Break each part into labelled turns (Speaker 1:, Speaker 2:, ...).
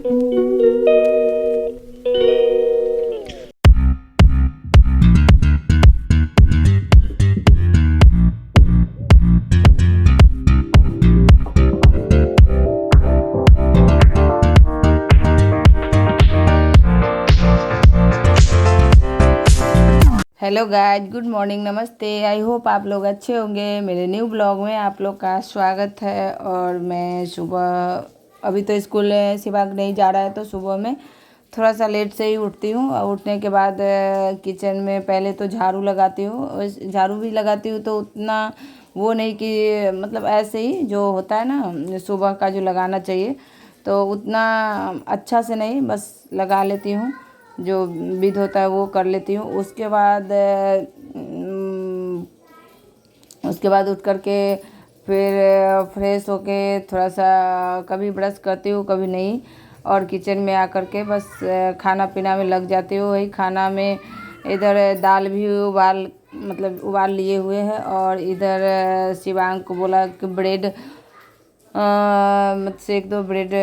Speaker 1: Hello guys, good morning, नमस्ते। I hope आप लोग अच्छे होंगे। मेरे न्यू ब्लॉग में आप लोग का स्वागत है। और मैं सुबह अभी तो स्कूल शिवांग नहीं जा रहा है, तो सुबह में थोड़ा सा लेट से ही उठती हूँ। और उठने के बाद किचन में पहले तो झाड़ू लगाती हूँ। झाड़ू भी लगाती हूँ तो उतना वो नहीं कि मतलब ऐसे ही जो होता है ना सुबह का जो लगाना चाहिए, तो उतना अच्छा से नहीं, बस लगा लेती हूँ। जो विध होता है वो कर लेती हूँ। उसके बाद उठ कर के फिर फ्रेश होके थोड़ा सा कभी ब्रश करती हूँ, कभी नहीं। और किचन में आकर के बस खाना पीना में लग जाती हूँ। वही खाना में इधर दाल भी उबाल लिए हुए हैं। और इधर शिवांग को बोला कि ब्रेड मुझसे एक दो ब्रेड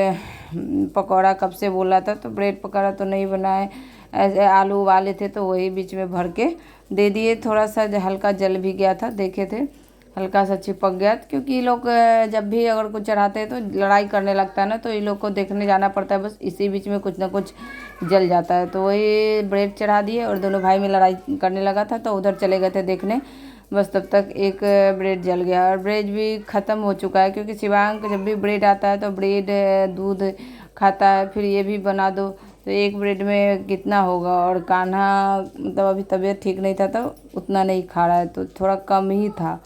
Speaker 1: पकौड़ा कब से बोला था, तो ब्रेड पकौड़ा तो नहीं बनाए। ऐसे आलू उबाले थे तो वही बीच में भर के दे दिए। थोड़ा सा हल्का जल भी गया था, देखे थे हल्का सा चिपक गया। क्योंकि ये लोग जब भी अगर कुछ चढ़ाते हैं तो लड़ाई करने लगता है ना, तो ये लोग को देखने जाना पड़ता है। बस इसी बीच में कुछ ना कुछ जल जाता है। तो वही ब्रेड चढ़ा दिए और दोनों भाई में लड़ाई करने लगा था, तो उधर चले गए थे देखने। बस तब तक एक ब्रेड जल गया और ब्रेड भी ख़त्म हो चुका है। क्योंकि शिवांग जब भी ब्रेड आता है तो ब्रेड दूध खाता है, फिर ये भी बना दो तो एक ब्रेड में कितना होगा। और कान्हा मतलब अभी तबीयत ठीक नहीं था तो उतना नहीं खा रहा है, तो थोड़ा कम ही था।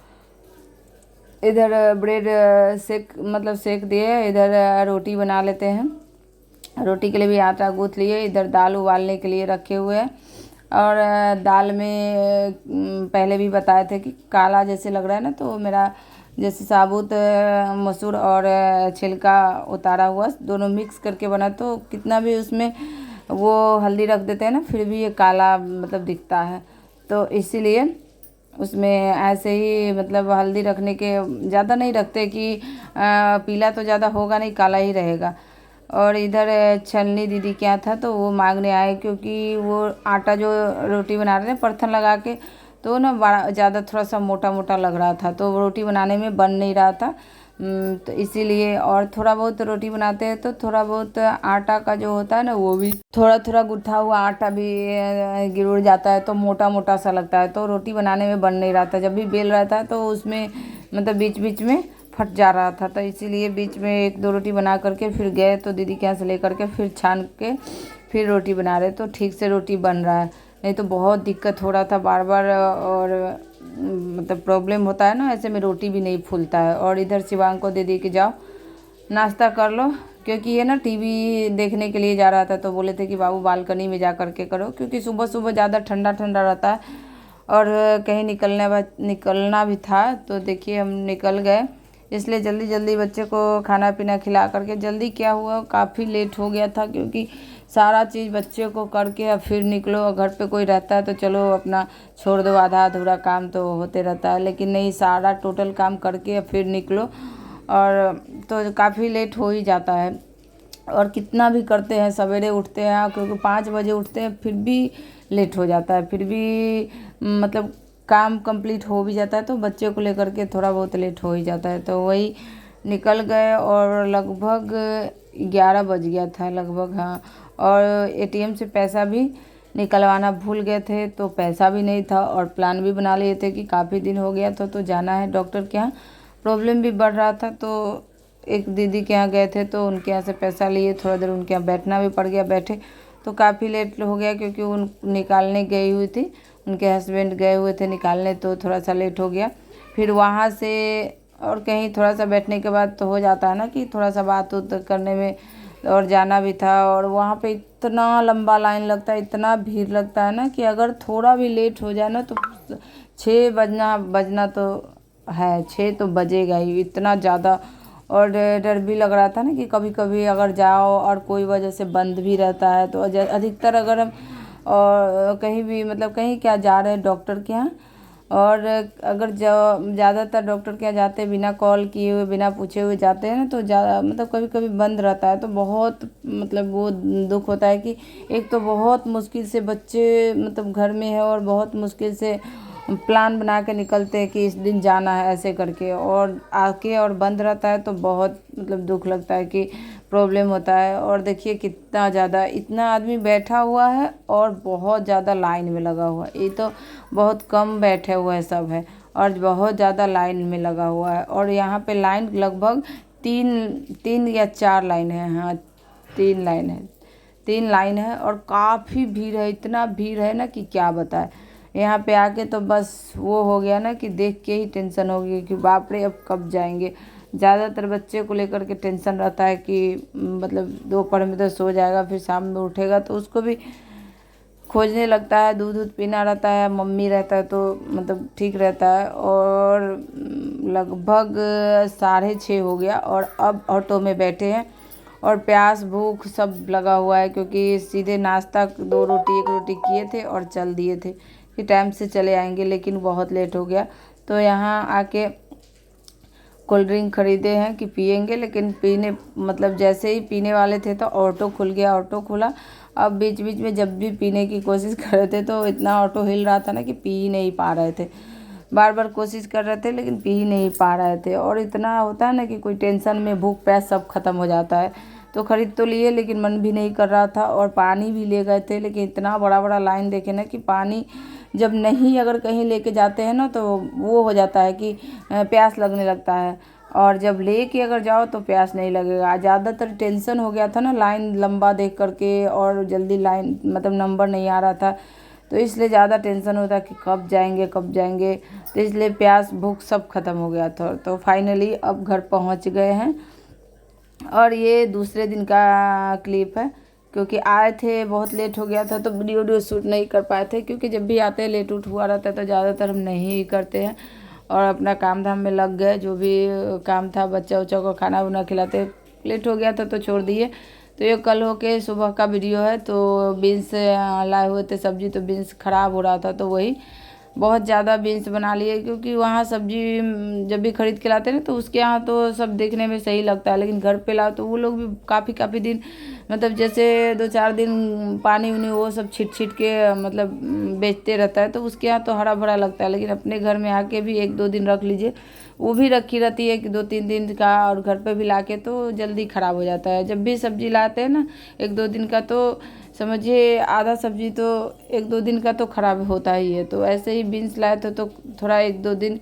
Speaker 1: इधर ब्रेड सेक दिए। इधर रोटी बना लेते हैं। रोटी के लिए भी आटा गूँथ लिए। इधर दाल उबालने के लिए रखे हुए हैं। और दाल में पहले भी बताए थे कि काला जैसे लग रहा है ना, तो मेरा जैसे साबुत मसूर और छिलका उतारा हुआ दोनों मिक्स करके बना, तो कितना भी उसमें वो हल्दी रख देते हैं ना, फिर भी ये काला मतलब दिखता है। तो इसीलिए उसमें ऐसे ही मतलब हल्दी रखने के ज़्यादा नहीं रखते कि पीला तो ज़्यादा होगा नहीं, काला ही रहेगा। और इधर छलनी दीदी क्या था तो वो मांगने आए, क्योंकि वो आटा जो रोटी बना रहे थे परथन लगा के, तो ना बड़ा ज़्यादा थोड़ा सा मोटा मोटा लग रहा था, तो रोटी बनाने में बन नहीं रहा था। तो इसीलिए और थोड़ा बहुत रोटी बनाते हैं तो थोड़ा बहुत आटा का जो होता है ना, वो भी थोड़ा थोड़ा गुथा हुआ आटा भी गिर जाता है, तो मोटा मोटा सा लगता है, तो रोटी बनाने में बन नहीं रहा था। जब भी बेल रहा था तो उसमें मतलब बीच बीच में फट जा रहा था, तो इसीलिए बीच में एक दो रोटी बना करके फिर गए, तो दीदी के यहाँ से ले करके फिर छान के फिर रोटी बना रहे, तो ठीक से रोटी बन रहा है। नहीं तो बहुत दिक्कत हो रहा था बार बार, और मतलब प्रॉब्लम होता है ना, ऐसे में रोटी भी नहीं फूलता है। और इधर शिवांग को दे दी कि जाओ नाश्ता कर लो, क्योंकि ये ना टीवी देखने के लिए जा रहा था, तो बोले थे कि बाबू बालकनी में जा करके करो, क्योंकि सुबह सुबह ज़्यादा ठंडा ठंडा रहता है और कहीं निकलना भी था। तो देखिए हम निकल गए, इसलिए जल्दी जल्दी बच्चे को खाना पीना खिला करके, जल्दी क्या हुआ काफ़ी लेट हो गया था, क्योंकि सारा चीज़ बच्चे को करके अब फिर निकलो। और घर पे कोई रहता है तो चलो अपना छोड़ दो, आधा अधूरा काम तो होते रहता है, लेकिन नहीं, सारा टोटल काम करके अब फिर निकलो, और तो काफ़ी लेट हो ही जाता है। और कितना भी करते हैं, सवेरे उठते हैं क्योंकि 5 बजे उठते हैं, फिर भी लेट हो जाता है, फिर भी मतलब काम कंप्लीट हो भी जाता है, तो बच्चे को लेकर के थोड़ा बहुत लेट हो ही जाता है। तो वही निकल गए और लगभग 11 बज गया था लगभग, हाँ। और एटीएम से पैसा भी निकलवाना भूल गए थे, तो पैसा भी नहीं था। और प्लान भी बना लिए थे कि काफ़ी दिन हो गया था तो जाना है डॉक्टर के यहाँ, प्रॉब्लम भी बढ़ रहा था, तो एक दीदी के यहाँ गए थे तो उनके यहाँ से पैसा लिए, थोड़ा देर उनके यहाँ बैठना भी पड़ गया। बैठे तो काफ़ी लेट हो गया, क्योंकि उन निकालने गई हुई थी, उनके हस्बैंड गए हुए थे निकालने, तो थोड़ा सा लेट हो गया। फिर वहाँ से और कहीं थोड़ा सा बैठने के बाद तो हो जाता है ना कि थोड़ा सा बात उत करने में, और जाना भी था। और वहाँ पे इतना लंबा लाइन लगता है, इतना भीड़ लगता है ना, कि अगर थोड़ा भी लेट हो जाए ना तो 6 बजना तो है, 6 तो बजेगा ही, इतना ज़्यादा। और डर भी लग रहा था ना कि कभी कभी अगर जाओ और कोई वजह से बंद भी रहता है, तो अधिकतर अगर हम और कहीं भी मतलब कहीं क्या जा रहे हैं डॉक्टर के यहाँ, और अगर ज़्यादातर डॉक्टर के यहाँ जाते बिना कॉल किए हुए बिना पूछे हुए जाते हैं ना, तो ज़्यादा मतलब कभी कभी बंद रहता है, तो बहुत मतलब वो दुख होता है कि एक तो बहुत मुश्किल से बच्चे मतलब घर में है और बहुत मुश्किल से प्लान बना के निकलते हैं कि इस दिन जाना है ऐसे करके, और आके और बंद रहता है तो बहुत मतलब दुख लगता है कि प्रॉब्लम होता है। और देखिए कितना ज़्यादा इतना आदमी बैठा हुआ है और बहुत ज़्यादा लाइन में लगा हुआ है। ये तो बहुत कम बैठे हुए सब है और बहुत ज़्यादा लाइन में लगा हुआ है। और यहाँ पे लाइन लगभग तीन या 4 लाइन है। हाँ, 3 लाइन है और काफ़ी भीड़ है, इतना भीड़ है ना कि क्या बताए। यहाँ पे आके तो बस वो हो गया ना कि देख के ही टेंशन हो गई कि बाप रे अब कब जाएंगे। ज़्यादातर बच्चे को लेकर के टेंशन रहता है कि मतलब दोपहर में तो सो जाएगा, फिर शाम में उठेगा तो उसको भी खोजने लगता है, दूध पीना रहता है, मम्मी रहता है तो मतलब ठीक रहता है। और लगभग 6:30 हो गया और अब ऑटो में बैठे हैं और प्यास भूख सब लगा हुआ है, क्योंकि सीधे नाश्ता 2 रोटी 1 रोटी किए थे और चल दिए थे कि टाइम से चले आएंगे, लेकिन बहुत लेट हो गया। तो यहाँ आके कोल्ड ड्रिंक ख़रीदे हैं कि पियेंगे, लेकिन पीने मतलब जैसे ही पीने वाले थे तो ऑटो खुल गया, ऑटो खुला। अब बीच बीच में जब भी पीने की कोशिश कर रहे थे तो इतना ऑटो हिल रहा था ना कि पी ही नहीं पा रहे थे, बार बार कोशिश कर रहे थे लेकिन पी ही नहीं पा रहे थे। और इतना होता है ना कि कोई टेंशन में भूख प्यास सब खत्म हो जाता है। तो ख़रीद तो लिए लेकिन मन भी नहीं कर रहा था, और पानी भी ले गए थे, लेकिन इतना बड़ा बड़ा लाइन देखे ना कि पानी जब नहीं अगर कहीं लेके जाते हैं ना तो वो हो जाता है कि प्यास लगने लगता है, और जब लेके अगर जाओ तो प्यास नहीं लगेगा। ज़्यादातर टेंशन हो गया था ना लाइन लंबा देख करके, और जल्दी लाइन मतलब नंबर नहीं आ रहा था, तो इसलिए ज़्यादा टेंशन होता कि कब जाएंगे कब जाएंगे। तो इसलिए प्यास भूख सब खत्म हो गया था। तो फाइनली अब घर पहुंच गए हैं। और ये दूसरे दिन का क्लिप है, क्योंकि आए थे बहुत लेट हो गया था तो वीडियो शूट नहीं कर पाए थे, क्योंकि जब भी आते हैं लेट उठ हुआ रहता है तो ज़्यादातर हम नहीं करते हैं और अपना काम धाम में लग गए। जो भी काम था बच्चा उच्चा को खाना वाना खिलाते, लेट हो गया था तो छोड़ दिए। तो ये कल हो के सुबह का वीडियो है। तो बीन्स लाए हुए थे सब्जी, तो बीन्स ख़राब हो रहा था तो वही बहुत ज़्यादा बीन्स बना लिए, क्योंकि वहाँ सब्जी जब भी खरीद के लाते हैं ना तो उसके यहाँ तो सब देखने में सही लगता है, लेकिन घर पे लाओ तो वो लोग भी काफ़ी दिन मतलब जैसे 2-4 दिन पानी उनी वो सब छीट के मतलब बेचते रहता है, तो उसके यहाँ तो हरा भरा लगता है। लेकिन अपने घर में आके भी 1-2 दिन रख लीजिए, वो भी रखी रहती है कि 2-3 दिन का, और घर पे भी लाके तो जल्दी ख़राब हो जाता है। जब भी सब्जी लाते हैं ना 1-2 दिन का, तो समझिए आधा सब्जी तो 1-2 दिन का तो ख़राब होता ही है। तो ऐसे ही बीन्स लाए थे तो थोड़ा 1-2 दिन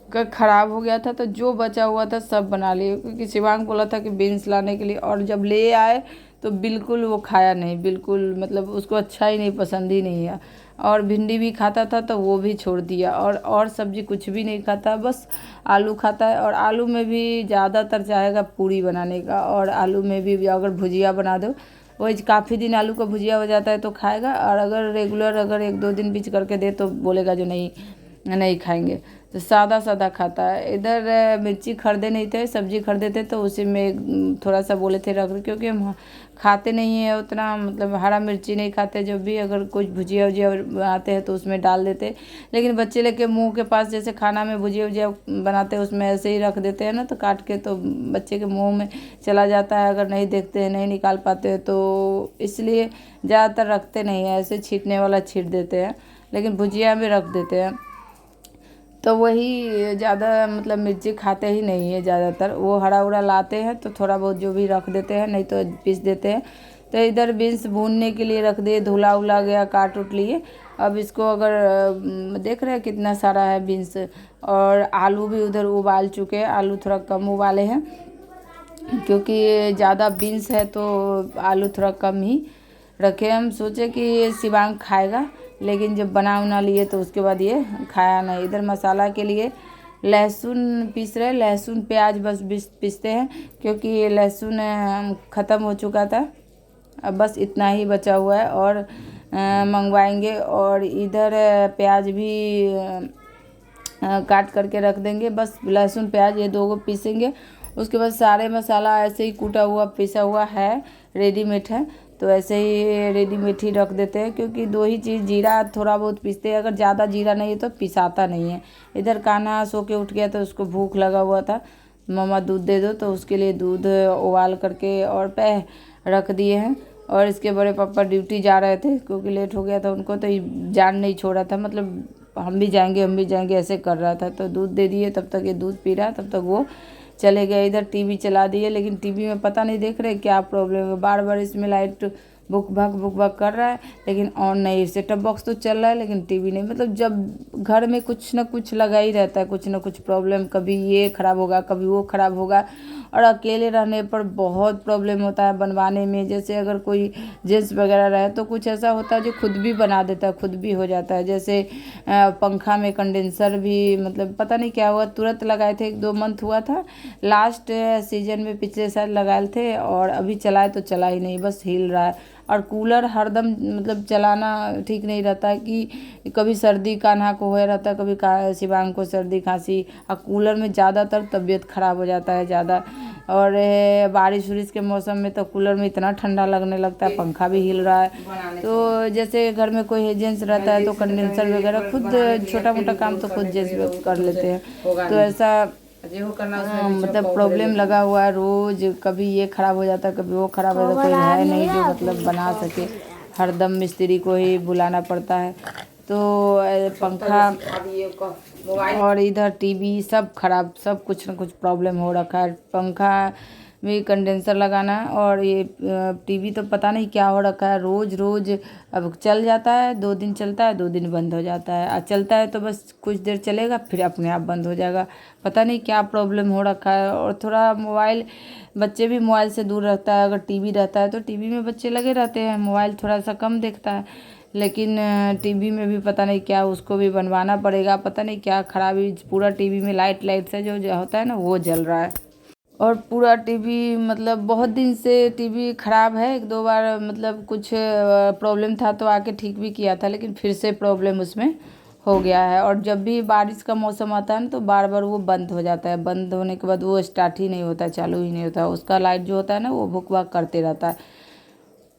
Speaker 1: का ख़राब हो गया था, तो जो बचा हुआ था सब बना लिए, क्योंकि शिवांग बोला था कि बीन्स लाने के लिए, और जब ले आए तो बिल्कुल वो खाया नहीं, बिल्कुल मतलब उसको अच्छा ही नहीं, पसंद ही नहीं है। और भिंडी भी खाता था तो वो भी छोड़ दिया, और सब्जी कुछ भी नहीं खाता, बस आलू खाता है। और आलू में भी ज़्यादातर चाहेगा पूरी बनाने का, और आलू में भी अगर भुजिया बना दो, वही काफ़ी दिन आलू का भुजिया हो जाता है तो खाएगा। और अगर रेगुलर अगर 1-2 दिन बीच करके दे तो बोलेगा जो नहीं खाएंगे, तो सादा सादा खाता है। इधर मिर्ची खरीदे नहीं थे, सब्जी खरीदे थे तो उसी में थोड़ा सा बोले थे रख, क्योंकि हम खाते नहीं है उतना, मतलब हरा मिर्ची नहीं खाते। जब भी अगर कुछ भुजिया वुजिया बनाते हैं तो उसमें डाल देते, लेकिन बच्चे लेके मुंह के पास जैसे खाना में भुजिया वुजिया बनाते हैं उसमें ऐसे ही रख देते हैं ना, तो काट के तो बच्चे के मुंह में चला जाता है, अगर नहीं देखते हैं नहीं निकाल पाते हैं, तो इसलिए ज़्यादातर रखते नहीं है, ऐसे छींटने वाला छींट देते हैं, लेकिन भुजिया में रख देते हैं। तो वही ज़्यादा मतलब मिर्ची खाते ही नहीं है ज़्यादातर, वो हरा उरा लाते हैं तो थोड़ा बहुत जो भी रख देते हैं, नहीं तो पीस देते हैं। तो इधर बीन्स भूनने के लिए रख दिए, धुला उला गया, काट उट लिए। अब इसको अगर देख रहे हैं कितना सारा है बीन्स, और आलू भी उधर उबाल चुके हैं, आलू थोड़ा कम उबाले हैं क्योंकि ज़्यादा बीन्स है तो आलू थोड़ा कम ही रखे। हम सोचे कि ये शिवांग खाएगा, लेकिन जब बना उना लिए तो उसके बाद ये खाया नहीं। इधर मसाला के लिए लहसुन पीस रहे, लहसुन प्याज बस पीसते हैं, क्योंकि ये लहसुन ख़त्म हो चुका था, अब बस इतना ही बचा हुआ है और मंगवाएंगे। और इधर प्याज भी काट करके रख देंगे, बस लहसुन प्याज ये 2 को पीसेंगे। उसके बाद सारे मसाला ऐसे ही कूटा हुआ पिसा हुआ है, रेडीमेड है, तो ऐसे ही रेडीमेड ही रख देते हैं, क्योंकि दो ही चीज़, जीरा थोड़ा बहुत पीसते हैं, अगर ज़्यादा जीरा नहीं है तो पिसाता नहीं है। इधर कान्हा सो के उठ गया तो उसको भूख लगा हुआ था, मम्मा दूध दे दो, तो उसके लिए दूध उबाल करके और पे रख दिए हैं। और इसके बड़े पापा ड्यूटी जा रहे थे क्योंकि लेट हो गया था उनको, तो जान नहीं छोड़ा था, मतलब हम भी जाएंगे ऐसे कर रहा था। तो दूध दे दिए, तब तक ये दूध पी रहा, तब तक वो चले गए। इधर टीवी चला दिए, लेकिन टीवी में पता नहीं देख रहे क्या प्रॉब्लम है, बार बार इसमें लाइट बुक भग कर रहा है, लेकिन ऑन नहीं। सेटअप बॉक्स तो चल रहा है लेकिन टीवी नहीं। मतलब जब घर में कुछ ना कुछ लगा ही रहता है, कुछ ना कुछ प्रॉब्लम, कभी ये खराब होगा, कभी वो खराब होगा। और अकेले रहने पर बहुत प्रॉब्लम होता है बनवाने में। जैसे अगर कोई जेंट्स वगैरह रहे तो कुछ ऐसा होता है जो खुद भी बना देता है, खुद भी हो जाता है। जैसे पंखा में कंडेंसर भी, मतलब पता नहीं क्या हुआ, तुरंत लगाए थे, 1-2 मंथ हुआ था, लास्ट सीजन में पिछले साल लगाए थे, और अभी चलाए तो चला ही नहीं, बस हिल रहा है। और कूलर हरदम मतलब चलाना ठीक नहीं रहता है, कि कभी सर्दी कान्हा को हो रहता है, कभी शिवांग को सर्दी खांसी, और कूलर में ज़्यादातर तबीयत ख़राब हो जाता है ज़्यादा। और बारिश उरिश के मौसम में तो कूलर में इतना ठंडा लगने लगता है, पंखा भी हिल रहा है। तो जैसे घर में कोई एजेंट्स रहता है तो कंडेंसर वगैरह खुद छोटा मोटा काम तो खुद जैसे कर लेते हैं। तो ऐसा मतलब प्रॉब्लम लगा हुआ है रोज, कभी ये खराब हो जाता है, कभी वो खराब हो जाता है, कोई है नहीं जो मतलब बना सके, हरदम मिस्त्री को ही बुलाना पड़ता है। तो पंखा और इधर टीवी सब खराब, सब कुछ ना कुछ प्रॉब्लम हो रखा है। पंखा में कंडेंसर लगाना, और ये टीवी तो पता नहीं क्या हो रखा है, रोज़ रोज़ अब चल जाता है, 2 दिन चलता है, 2 दिन बंद हो जाता है, और चलता है तो बस कुछ देर चलेगा फिर अपने आप बंद हो जाएगा। पता नहीं क्या प्रॉब्लम हो रखा है। और थोड़ा मोबाइल, बच्चे भी मोबाइल से दूर रहता है, अगर टीवी रहता है तो टीवी में बच्चे लगे रहते हैं, मोबाइल थोड़ा सा कम देखता है। लेकिन टीवी में भी पता नहीं क्या, उसको भी बनवाना पड़ेगा, पता नहीं क्या खराबी, पूरा टीवी में लाइट से जो होता है ना वो जल रहा है। और पूरा टीवी मतलब बहुत दिन से टीवी ख़राब है, 1-2 बार मतलब कुछ प्रॉब्लम था तो आके ठीक भी किया था, लेकिन फिर से प्रॉब्लम उसमें हो गया है। और जब भी बारिश का मौसम आता है ना तो बार बार वो बंद हो जाता है, बंद होने के बाद वो स्टार्ट ही नहीं होता, चालू ही नहीं होता, उसका लाइट जो होता है ना वो भुक भाग करते रहता है।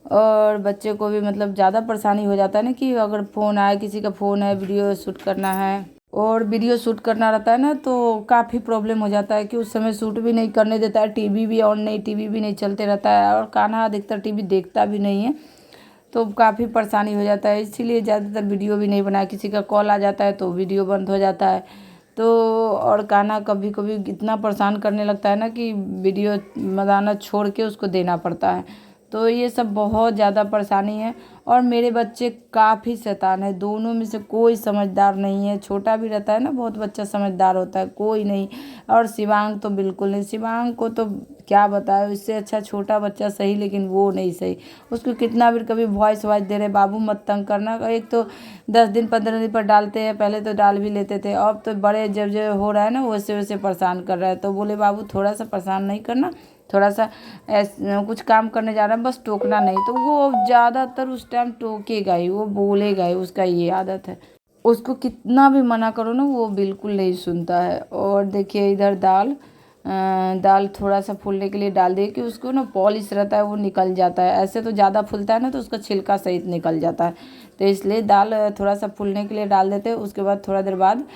Speaker 1: और बच्चे को भी मतलब ज़्यादा परेशानी हो जाता है ना, कि अगर फ़ोन आए, किसी का फ़ोन है, वीडियो शूट करना है, और वीडियो शूट करना रहता है ना तो काफ़ी प्रॉब्लम हो जाता है, कि उस समय शूट भी नहीं करने देता है, टीवी भी ऑन नहीं, टीवी भी नहीं चलते रहता है, और कान्हा अधिकतर टीवी देखता भी नहीं है, तो काफ़ी परेशानी हो जाता है। इसीलिए ज़्यादातर वीडियो भी नहीं बनाया, किसी का कॉल आ जाता है तो वीडियो बंद हो जाता है। तो और कान्हा कभी कभी इतना परेशान करने लगता है ना कि वीडियो बनाना छोड़ के उसको देना पड़ता है। तो ये सब बहुत ज़्यादा परेशानी है। और मेरे बच्चे काफ़ी शैतान है, दोनों में से कोई समझदार नहीं है। छोटा भी रहता है ना, बहुत बच्चा समझदार होता है, कोई नहीं। और शिवांग तो बिल्कुल नहीं, शिवांग को तो क्या बताए, इससे अच्छा छोटा बच्चा सही, लेकिन वो नहीं सही। उसको कितना भी कभी वॉइस दे रहे, बाबू मत तंग करना, एक तो 10 दिन 15 दिन पर डालते हैं, पहले तो डाल भी लेते थे, अब तो बड़े जब जब हो रहा है ना वैसे वैसे परेशान कर रहा है। तो बोले बाबू थोड़ा सा परेशान नहीं करना, थोड़ा सा कुछ काम करने जा रहा है बस टोकना नहीं। तो वो ज़्यादातर उस टाइम टोकेगा ही, वो बोलेगा ही, उसका ये आदत है। उसको कितना भी मना करो ना वो बिल्कुल नहीं सुनता है। और देखिए इधर दाल थोड़ा सा फूलने के लिए डाल दिए, कि उसको ना पॉलिश रहता है वो निकल जाता है, ऐसे तो ज़्यादा फूलता है ना तो उसका छिलका सहित निकल जाता है। तो इसलिए दाल थोड़ा सा फूलने के लिए डाल देते हैं, उसके बाद थोड़ा देर बाद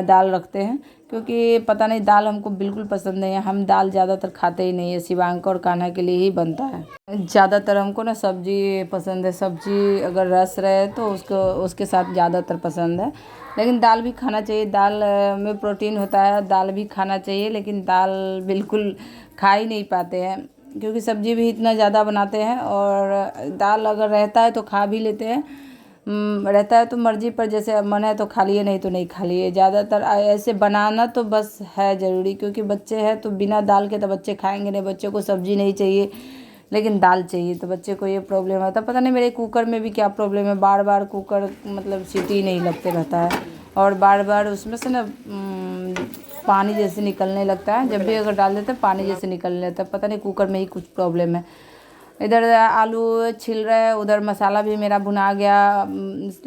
Speaker 1: दाल रखते हैं, क्योंकि पता नहीं दाल हमको बिल्कुल पसंद नहीं है, हम दाल ज़्यादातर खाते ही नहीं है, शिवांक और कान्हा के लिए ही बनता है। ज़्यादातर हमको ना सब्जी पसंद है, सब्जी अगर रस रहे तो उसके साथ ज़्यादातर पसंद है। लेकिन दाल भी खाना चाहिए, दाल में प्रोटीन होता है, दाल भी खाना चाहिए, लेकिन दाल बिल्कुल खा ही नहीं पाते हैं, क्योंकि सब्जी भी इतना ज़्यादा बनाते हैं, और दाल अगर रहता है तो खा भी लेते हैं, रहता है तो मर्जी पर, जैसे मन है तो खा लिए, नहीं तो नहीं खा लिए। ज़्यादातर ऐसे बनाना तो बस है ज़रूरी, क्योंकि बच्चे हैं तो बिना दाल के तो बच्चे खाएंगे नहीं, बच्चे को सब्जी नहीं चाहिए लेकिन दाल चाहिए, तो बच्चे को ये प्रॉब्लम आता है। पता नहीं मेरे कुकर में भी क्या प्रॉब्लम है, बार बार कुकर मतलब सीटी नहीं लगते रहता है, और बार बार उसमें से ना पानी जैसे निकलने लगता है, जब भी अगर डाल देते हैं पानी जैसे निकलने लगता है, पता नहीं कुकर में ही कुछ प्रॉब्लम है। इधर आलू छिल रहा है, उधर मसाला भी मेरा भुना गया,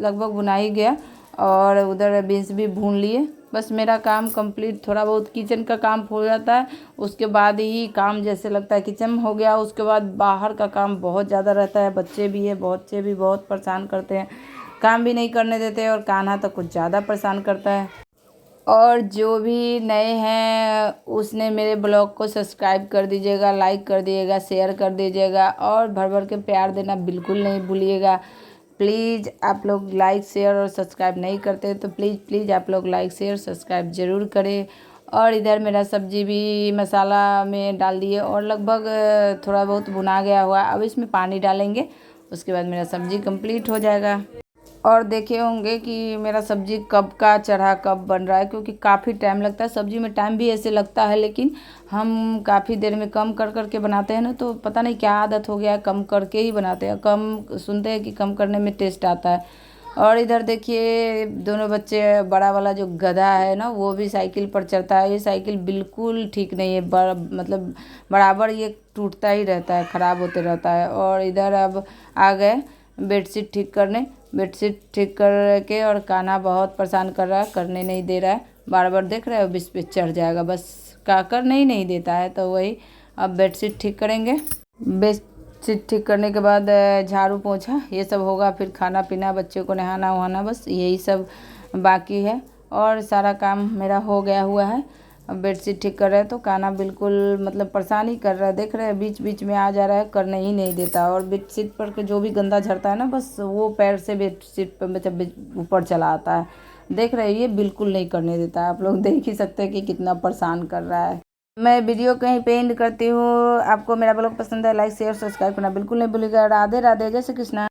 Speaker 1: लगभग भुना ही गया, और उधर बीन्स भी भून लिए, बस मेरा काम कंप्लीट, थोड़ा बहुत किचन का काम हो जाता है, उसके बाद ही काम जैसे लगता है किचन हो गया। उसके बाद बाहर का काम बहुत ज़्यादा रहता है, बच्चे भी बहुत परेशान करते हैं, काम भी नहीं करने देते, और कान्हा तो कुछ ज़्यादा परेशान करता है। और जो भी नए हैं उसने मेरे ब्लॉग को सब्सक्राइब कर दीजिएगा, लाइक कर दीजिएगा, शेयर कर दीजिएगा, और भर भर के प्यार देना बिल्कुल नहीं भूलिएगा। प्लीज़ आप लोग लाइक शेयर और सब्सक्राइब नहीं करते तो प्लीज़ आप लोग लाइक शेयर सब्सक्राइब ज़रूर करें। और इधर मेरा सब्जी भी मसाला में डाल दिए और लगभग थोड़ा बहुत भुना गया हुआ। अब इसमें पानी डालेंगे, उसके बाद मेरा सब्जी कंप्लीट हो जाएगा। और देखे होंगे कि मेरा सब्जी कब का चढ़ा कब बन रहा है, क्योंकि काफ़ी टाइम लगता है सब्जी में, टाइम भी ऐसे लगता है, लेकिन हम काफ़ी देर में कम कर करके बनाते हैं ना, तो पता नहीं क्या आदत हो गया है, कम करके ही बनाते हैं। कम सुनते हैं कि कम करने में टेस्ट आता है। और इधर देखिए दोनों बच्चे, बड़ा वाला जो गधा है ना वो भी साइकिल पर चढ़ता है। ये साइकिल बिल्कुल ठीक नहीं है, मतलब बराबर ये टूटता ही रहता है, ख़राब होते रहता है। और इधर अब आ गए बेडशीट ठीक करने। बेडशीट ठीक करके, और कान्हा बहुत परेशान कर रहा है, करने नहीं दे रहा है, बार बार देख रहे हो बिस पे चढ़ जाएगा, बस का करने ही नहीं देता है। तो वही अब बेडशीट ठीक करेंगे। बेडशीट ठीक करने के बाद झाड़ू पोछा ये सब होगा, फिर खाना पीना, बच्चे को नहाना वहाना, बस यही सब बाकी है। और सारा काम मेरा हो गया हुआ है। अब बेडशीट ठीक कर रहे हैं तो कान्हा बिल्कुल मतलब परेशान ही कर रहा है, देख रहे हैं बीच बीच में आ जा रहा है, करने ही नहीं देता। और बेडशीट पर के जो भी गंदा झड़ता है ना, बस वो पैर से बेडशीट पर मतलब ऊपर चला आता है, देख रहे हैं, ये बिल्कुल नहीं करने देता है। आप लोग देख ही सकते हैं कि कितना परेशान कर रहा है। मैं वीडियो कहीं पे एंड करती हूँ। आपको मेरा ब्लॉग पसंद है, लाइक शेयर सब्सक्राइब करना बिल्कुल नहीं भूलिएगा। राधे राधे, जय श्री कृष्णा।